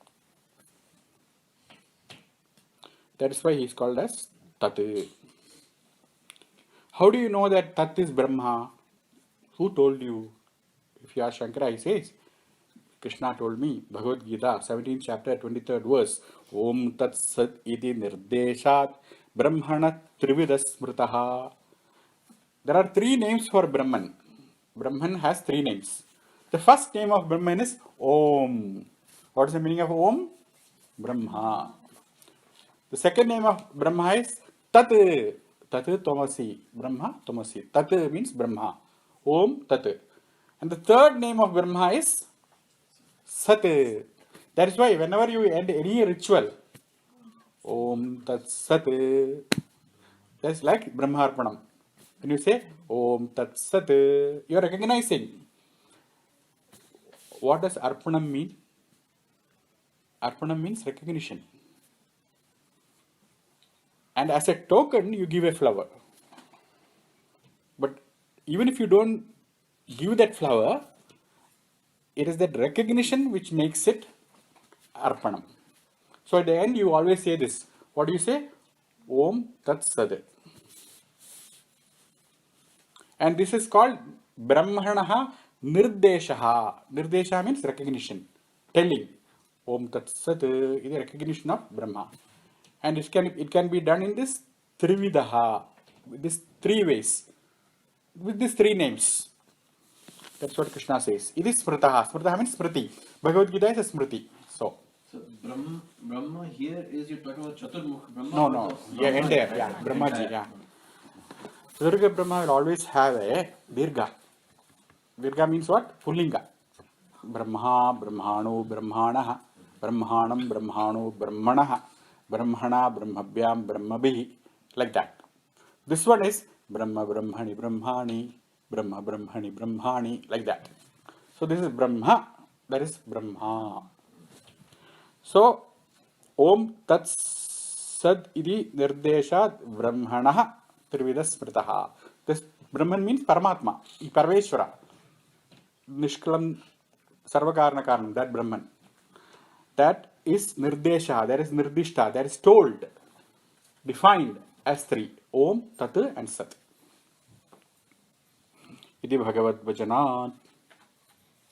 That is why he is called as Tat. How do you know that Tat is Brahma? Who told you? If you ask Shankara, he says, Krishna told me, Bhagavad Gita, 17th chapter, 23rd verse, Om Tat Sat iti nirdeshat Brahmana Trivida Smritaha. There are three names for Brahman. Brahman has three names. The first name of Brahman is Om. What is the meaning of Om? Brahma. The second name of Brahma is Tat. Tat Tomasi. Brahma Tomasi. Tat means Brahma. Om Tat. And the third name of Brahma is Sat. That is why whenever you end any ritual, Om Tat Sat, that's like Brahmarpanam. When you say Om Tat Sat, you are recognizing. What does Arpanam mean? Arpanam means recognition. And as a token, you give a flower. But even if you don't give that flower, it is that recognition which makes it Arpanam. So at the end, you always say this. What do you say? Om Tat Sat. And this is called Brahmanaha Nirdeshaha. Nirdesha means recognition, telling. Om Tat Sat is the recognition of Brahma. And it can be done in this Trividaha, with these three ways, with these three names. That's what Krishna says. It is Smritaha. Smritaha means Smriti. Bhagavad Gita is a Smriti. So
Brahma here is you're talking about Chaturmukh Brahma?
no. Yeah, entire. Yeah, Brahmaji. Yeah. Durga Brahma will always have a Dirgha. Dirgha means what? Pullinga. Brahma, Brahmano, Brahmanaha. Brahmanam, Brahmano, Brahmanaha. Brahmana, Brahmabhyam, Brahmabhi. Like that. This one is Brahma, Brahmani, Brahmani. Brahma, Brahmani, Brahmani. Like that. So this is Brahma. That is Brahma. So, Om Tat Sat iti nirdeshat Brahmanaha Trivida Smritaha. This Brahman means Paramatma, Parveshwara, Nishkalam Sarvakarna Karanam, that Brahman. That is Nirdesha, that is Nirdishta, that is told, defined as three: Om, Tat and Sat. iti bhagavad vajanat.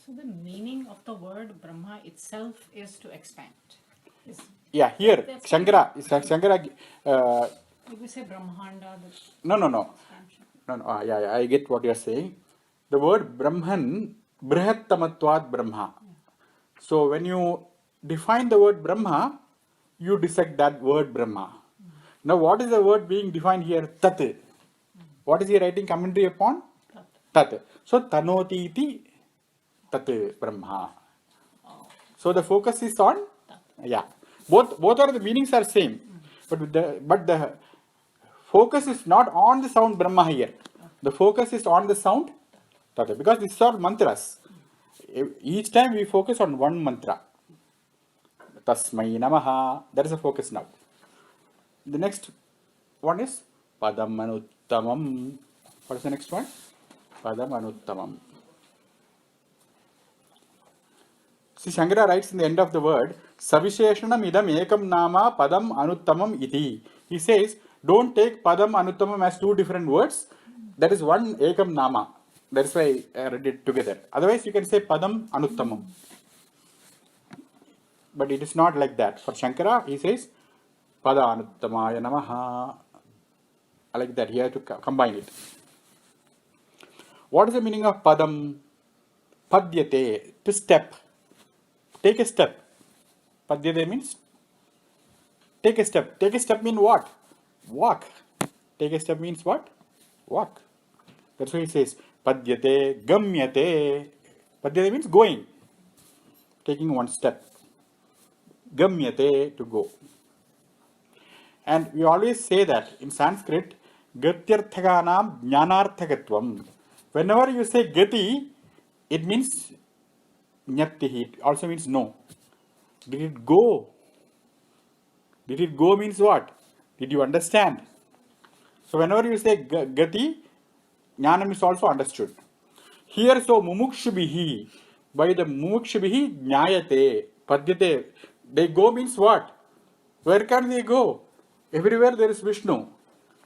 So the meaning of the word Brahma itself is to expand. Is,
Yeah, here
That's-
Shankara.
if we say Brahmanda, the
No.
expansion.
No. Yeah. I get what you are saying. The word Brahman, Brihattamatvat Brahma. So when you define the word Brahma, you dissect that word Brahma. Now, what is the word being defined here? Tat. What is he writing commentary upon?
Tat.
Tat. So Tanoti iti Tat Brahma.
Oh,
So the focus is on,
Tat.
yeah. Both are the meanings are same, but the focus is not on the sound Brahma here. The focus is on the sound Tat, because these are mantras. Each time we focus on one mantra. Tasmai Namaha. That is the focus now. The next one is Padam Anuttamam. What is the next one? Padam Anuttamam. See, Shankara writes in the end of the word, Savisheshanam idam ekam nama padam anuttamam iti. He says, don't take padam anuttamam as two different words. That is one ekam nama. That is why I read it together. Otherwise, you can say padam anuttamam. But it is not like that. For Shankara, he says, Pada anuttamaya namaha. Like that, he has to combine it. What is the meaning of padam? Padyate, to step. Take a step. Padyate means take a step. Take a step means what? Walk. Take a step means what? Walk. That's why he says Padyate, Gamyate. Padyate means going. Taking one step. Gamyate, to go. And we always say that in Sanskrit, Gatyarthaganam Jnanarthakatvam. Whenever you say Gati, it means Nyatihi. It also means no. Did it go? Did it go means what? Did you understand? So whenever you say Gati, Jnanam is also understood. Here, so Mumukshubihi, by the Mumukshubihi Jnayate, Padyate, they go means what? Where can they go? Everywhere there is Vishnu.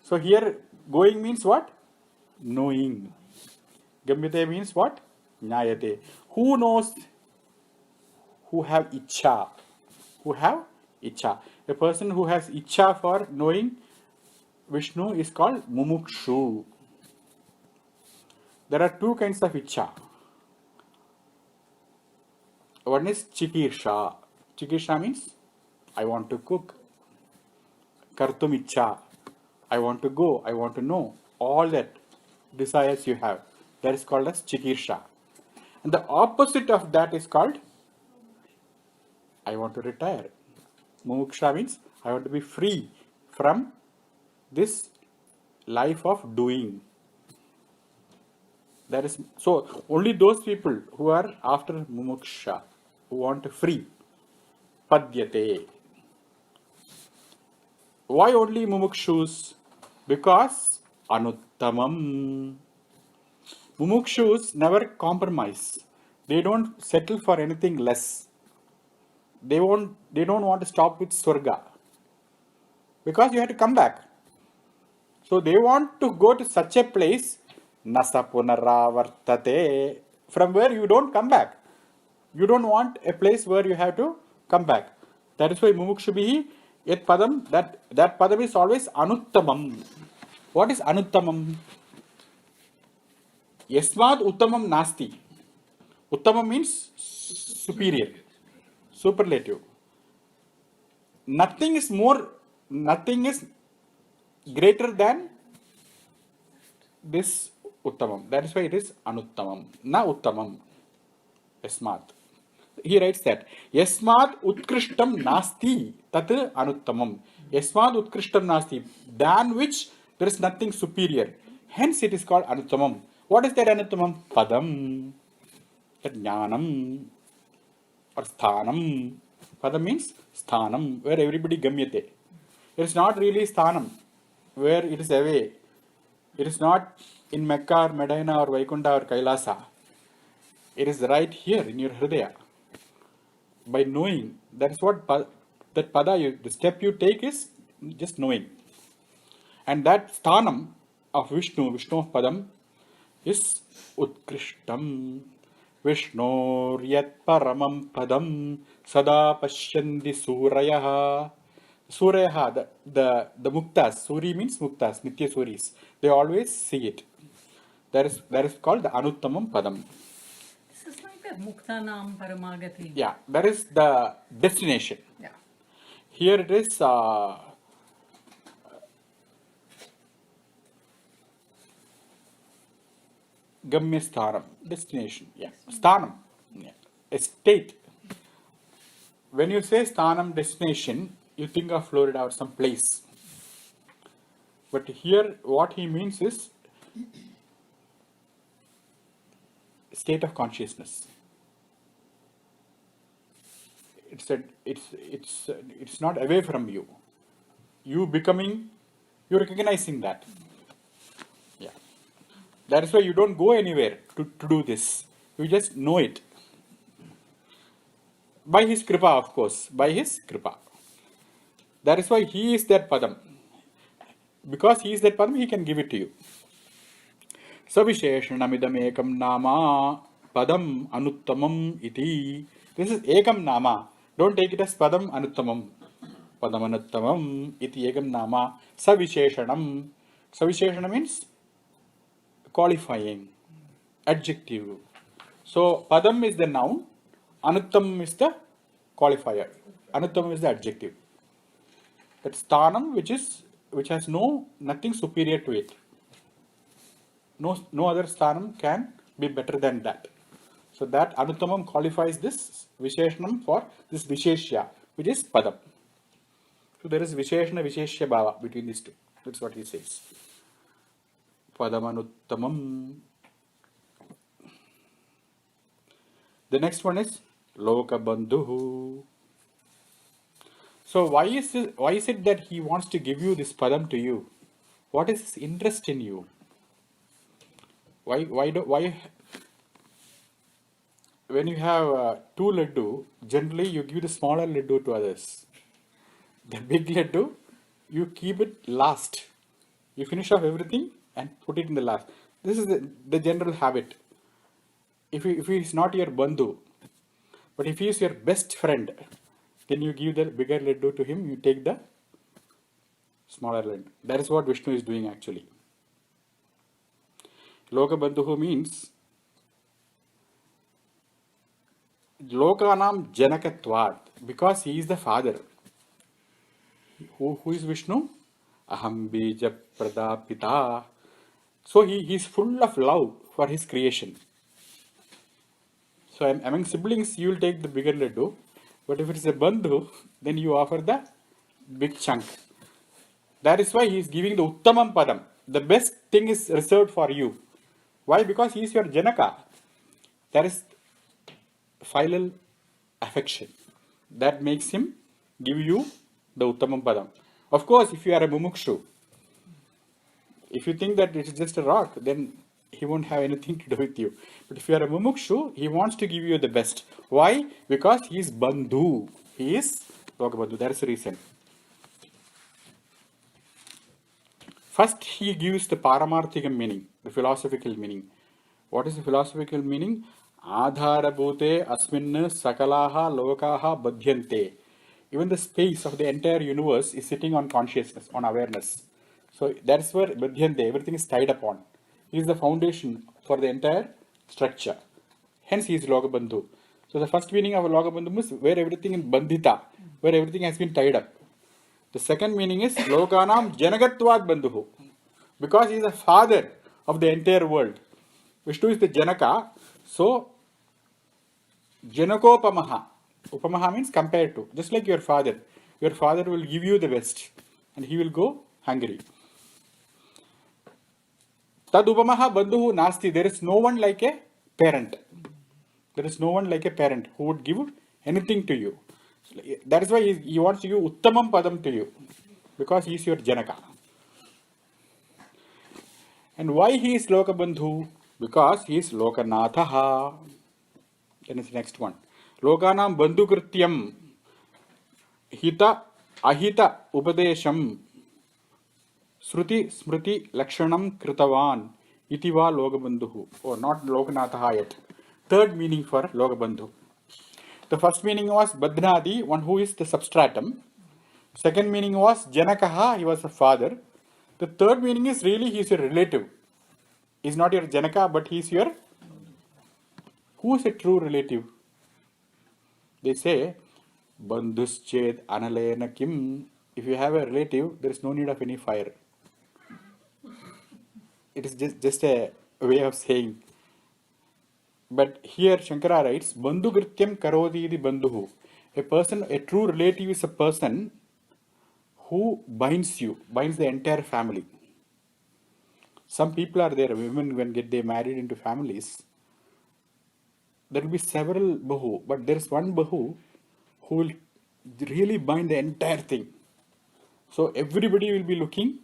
So here, going means what? Knowing. Gamyate means what? Jnayate. Who knows? Who have Ichcha. Who have Ichcha. A person who has Ichcha for knowing Vishnu is called Mumukshu. There are two kinds of Ichcha. One is Chikirsha. Chikirsha means I want to cook. Kartum Ichcha. I want to go. I want to know. All that desires you have. That is called as Chikirsha. And the opposite of that is called I want to retire. Mumuksha means I want to be free from this life of doing. That is so only those people who are after mumuksha, who want to free. Padyate. Why only mumukshus? Because anuttamam. Mumukshus never compromise. They don't settle for anything less. They don't want to stop with Swarga. Because you have to come back. So they want to go to such a place, nasa punaravartate, from where you don't come back. You don't want a place where you have to come back. That is why mumukshubihi yet padam, that padam is always anuttamam. What is anuttamam? Yasmad uttamam nasti. Uttamam means superior, superlative. Nothing is greater than this uttamam. That is why it is anuttamam. Na uttamam. Yasmat. He writes that Yasmat utkrishtam nasti tat anuttamam. Yasmat utkrishtam nasti. Than which there is nothing superior. Hence it is called anuttamam. What is that anuttamam? Padam. That jnanam. Or sthanam. Padam means sthanam, where everybody gamyate. It is not really sthanam, where it is away. It is not in Mecca or Medina or Vaikunta or Kailasa. It is right here in your Hridaya. By knowing, that is what that pada, the step you take is just knowing. And that sthanam of Vishnu of Padam, is Utkrishtam. Vishnoryat paramam padam sada pashyanti surayaha. Surayaha, the muktas. Suri means muktas, nitya suris. They always see it. That is called the Anuttamam Padam.
This is like the Muktanam Paramagati.
Yeah, that is the destination.
Yeah.
Here it is Gamyasthanam, destination. Yeah, Sthanam, yeah. A state. When you say Sthanam, destination, you think of Florida or some place. But here, what he means is state of consciousness. It's not away from you. You recognizing that. Yeah. That is why you don't go anywhere to do this. You just know it. By his kripa, of course. By his kripa. That is why he is that padam. Because he is that padam, he can give it to you. Savisheshanamidam ekam nama padam anuttamam iti. This is ekam nama. Don't take it as padam anuttamam. Padam anuttamam iti ekam nama. Savisheshanam. Savisheshana means qualifying, adjective. So padam is the noun, anuttamam is the qualifier, anuttamam is the adjective. That sthanam which has nothing superior to it. No other sthanam can be better than that. So that anuttamam qualifies this visheshanam for this visheshya, which is padam. So there is visheshana visheshya bhava between these two. That's what he says. Padamanuttamam. The next one is Lokabandhu. So why is it that he wants to give you this padam to you? What is his interest in you? Why when you have two laddu, generally you give the smaller laddu to others. The big laddu, you keep it last. You finish off everything and put it in the last. This is the general habit. If he is not your bandhu, but if he is your best friend, then you give the bigger laddu to him, you take the smaller laddu. That is what Vishnu is doing actually. Lokabandhu means Lokanam Janakatvat, because he is the father. Who is Vishnu? Aham Bija Pradapita. So he is full of love for his creation. So among siblings, you will take the bigger laddu, but if it is a bandhu, then you offer the big chunk. That is why he is giving the Uttamam Padam. The best thing is reserved for you. Why? Because he is your Janaka. That is filial affection. That makes him give you the Uttamam Padam. Of course, if you are a mumukshu, if you think that it is just a rock, then he won't have anything to do with you. But if you are a mumukshu, he wants to give you the best. Why? Because he is bandhu. He is Lokabandhu. That is the reason. First, he gives the paramarthikam meaning, the philosophical meaning. What is the philosophical meaning? Adharabhute asmin sakalaha lokaha badhyante. Even the space of the entire universe is sitting on consciousness, on awareness. So that's where badhyante, everything is tied upon. He is the foundation for the entire structure. Hence he is Lokabandhu. So the first meaning of Lokabandhu is where everything is bandhita, where everything has been tied up. The second meaning is Lokanam Janagatvat Bandhuhu, because he is the father of the entire world. Vishnu is the Janaka, so Janakopamaha. Upamaha means compared to, just like your father. Your father will give you the best and he will go hungry. Tad upamaha bandhuhu nasti. There is no one like a parent. There is no one like a parent who would give anything to you. That is why he wants to give Uttamam Padam to you, because he is your Janaka. And why he is Lokabandhu? Because he is Lokanathaha. Then is the next one. Lokanam Bandhu Krityam Hita Ahita Upadesham Sruti Smriti Lakshanam Kritavan iti va Lokabandhu, or not Lokanathah yet. Third meaning for Lokabandhu. The first meaning was Badnadi, one who is the substratum. Second meaning was Janakaha, he was a father. The third meaning is really he is your relative. He is not your Janaka, but he is your. Who is a true relative? They say, Bandhusched analena kim. If you have a relative, there is no need of any fire. It is just a way of saying. But here Shankara writes, Bandhu Grityam Karodi di Bandhu. A person, a true relative is a person who binds you, binds the entire family. Some people are there, women when they married into families, there will be several Bahu, but there is one Bahu who will really bind the entire thing. So everybody will be looking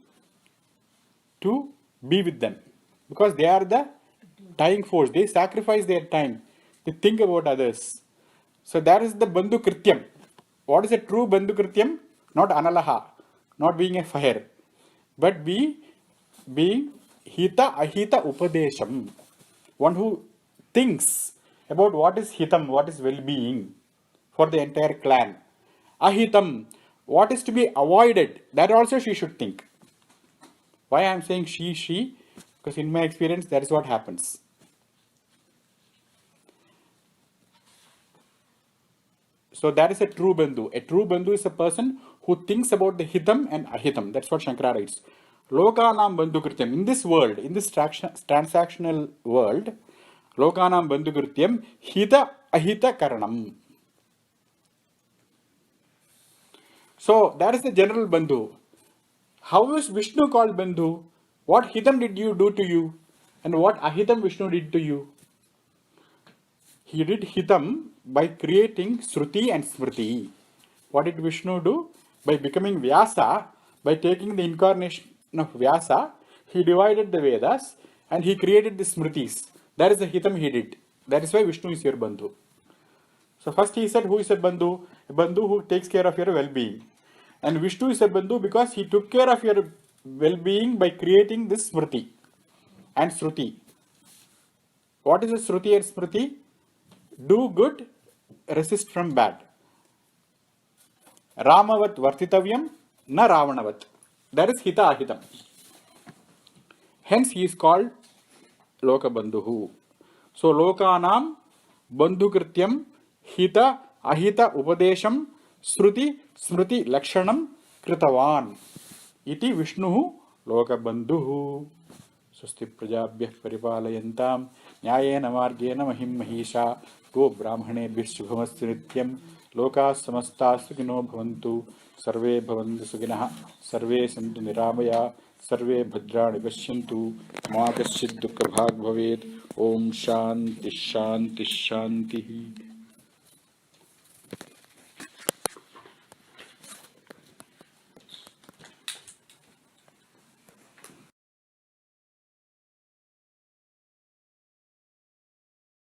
to be with them because they are the tying force. They sacrifice their time. They think about others. So that is the Bandhu Krityam. What is a true Bandhu Krityam? Not Analaha, not being a fire, but being Hita Ahita Upadesham. One who thinks about what is Hitam, what is well-being for the entire clan. Ahitam, what is to be avoided, that also she should think. Why I am saying she? Because in my experience, that is what happens. So that is a true Bandhu. A true Bandhu is a person who thinks about the Hitam and Ahitam. That's what Shankara writes. Lokanam Bandhu Krityam. In this world, in this transactional world, Lokanam Bandhu Krityam, Hita Ahita Karanam. So that is the general Bandhu. How is Vishnu called Bandhu? What Hitam did you do to you? And what Ahitam Vishnu did to you? He did Hitam by creating Sruti and Smriti. What did Vishnu do? By becoming Vyasa, by taking the incarnation of Vyasa, he divided the Vedas and he created the Smritis. That is the Hitam he did. That is why Vishnu is your Bandhu. So first he said, who is a Bandhu? A Bandhu who takes care of your well-being. And Vishnu is a Bandhu because he took care of your well-being by creating this Smriti and Sruti. What is a Sruti and Smriti? Do good, resist from bad. Ramavat Vartitavyam, na Ravanavat. That is Hita Ahitam. Hence he is called Lokabandhu. So Lokanam Bandhu Krityam Hita Ahita Upadesham Sruti Smriti Lakshanam Kritavan. Iti Vishnu Lokabandhu. Swasti Prajabhyah Paripalayantam Nyayena Margena Mahim Mahisha Go Brahmanebhyah Shubhamastu Nityam Loka Samasta Sukhino Bhavantu Sarve Bhavantu Sukhinah Sarve Santu Niramaya Sarve Bhadrani Pashyantu Ma Kaschid Dukkha Bhag Bhavet Om Shanti Shanti Shanti.